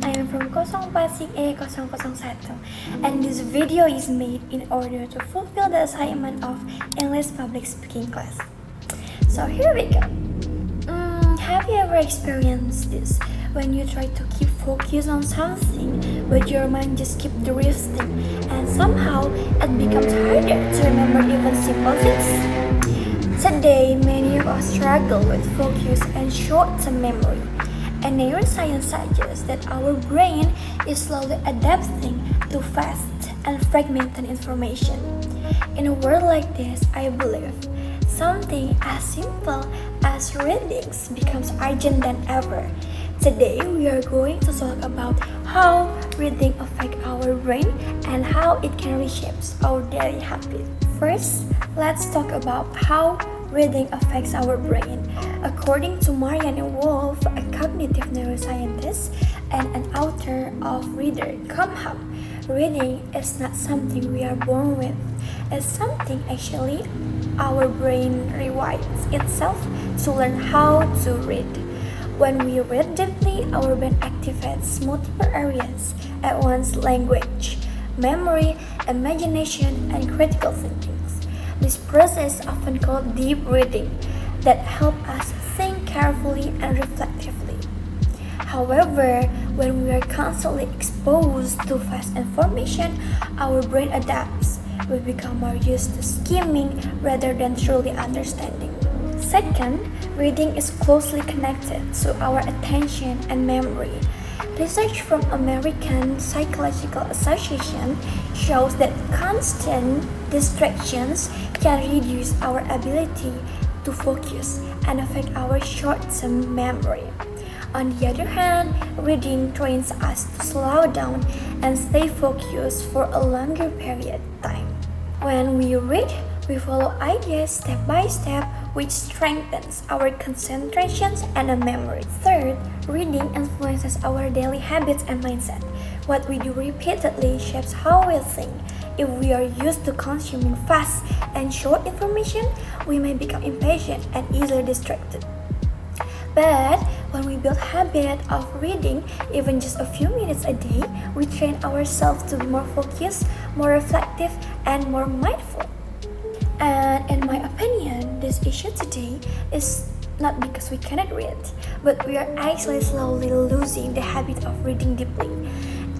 I am from 04A001 and this video is made in order to fulfill the assignment of English public speaking class. So here we go. Have you ever experienced this? When you try to keep focus on something but your mind just keeps drifting and somehow it becomes harder to remember even simple things? Today, many of us struggle with focus and short-term memory. And neuroscience suggests that our brain is slowly adapting to fast and fragmented information. In a world like this, I believe something as simple as readings becomes urgent than ever. Today, we are going to talk about how reading affects our brain and how it can reshape our daily habits. First, let's talk about how reading affects our brain. According to Marianne Wolf, a cognitive neuroscientist and an author of Reader Come Home, reading is not something we are born with. It's something actually our brain rewires itself to learn how to read. When we read deeply, our brain activates multiple areas at once: language, memory, imagination, and critical thinking. This process is often called deep reading that helps us think carefully and reflectively. However, when we are constantly exposed to fast information, our brain adapts. We become more used to skimming rather than truly understanding. Second, reading is closely connected to our attention and memory. Research from American Psychological Association shows that constant distractions can reduce our ability to focus and affect our short-term memory. On the other hand, reading trains us to slow down and stay focused for a longer period of time. When we read, we follow ideas step by step, which strengthens our concentration and memory. Third, reading influences our daily habits and mindset. What we do repeatedly shapes how we think. If we are used to consuming fast and short information, we may become impatient and easily distracted. But when we build habit of reading even just a few minutes a day, we train ourselves to be more focused, more reflective, and more mindful. And in my opinion, this issue today is not because we cannot read, but we are actually slowly losing the habit of reading deeply.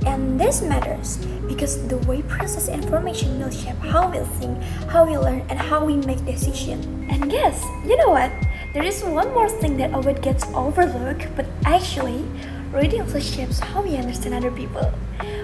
And this matters because the way we process information will shape how we think, how we learn, and how we make decisions. And guess, you know what? There is one more thing that always gets overlooked, but actually, reading also shapes how we understand other people.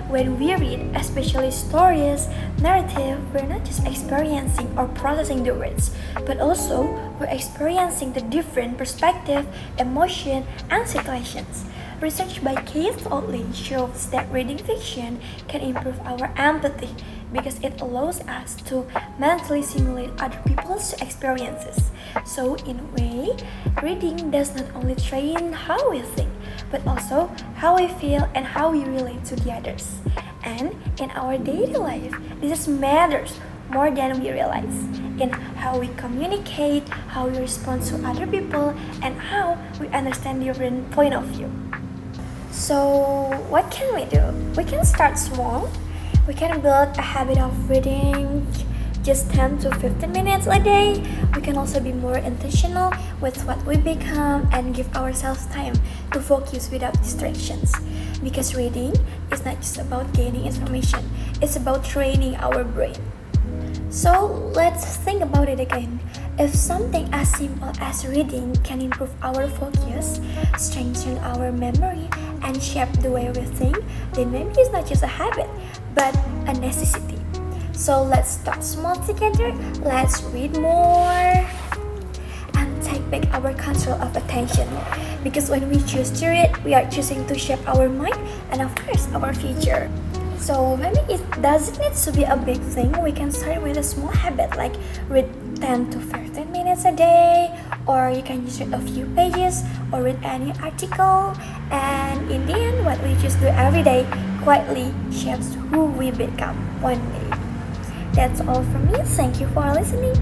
When we read, especially stories, narrative, we're not just experiencing or processing the words, but also we're experiencing the different perspective, emotion, and situations. Research by Keith Oatley shows that reading fiction can improve our empathy because it allows us to mentally simulate other people's experiences. So in a way, reading does not only train how we think, but also how we feel and how we relate to the others. And in our daily life, this matters more than we realize in how we communicate, how we respond to other people, and how we understand different point of view. So what can we do? We can start small. We can build a habit of reading just 10 to 15 minutes a day. We can also be more intentional with what we become and give ourselves time to focus without distractions. Because reading is not just about gaining information, it's about training our brain. So let's think about it again. If something as simple as reading can improve our focus, strengthen our memory, and shape the way we think, then maybe it's not just a habit, but a necessity. So let's start small together, let's read more, and take back our control of attention. Because when we choose to read, we are choosing to shape our mind and of course our future. So maybe it doesn't need to be a big thing. We can start with a small habit like read 10 to 15 minutes a day, or you can just read a few pages or read any article. And in the end, what we just do every day quietly shapes who we become one day. That's all from me. Thank you for listening.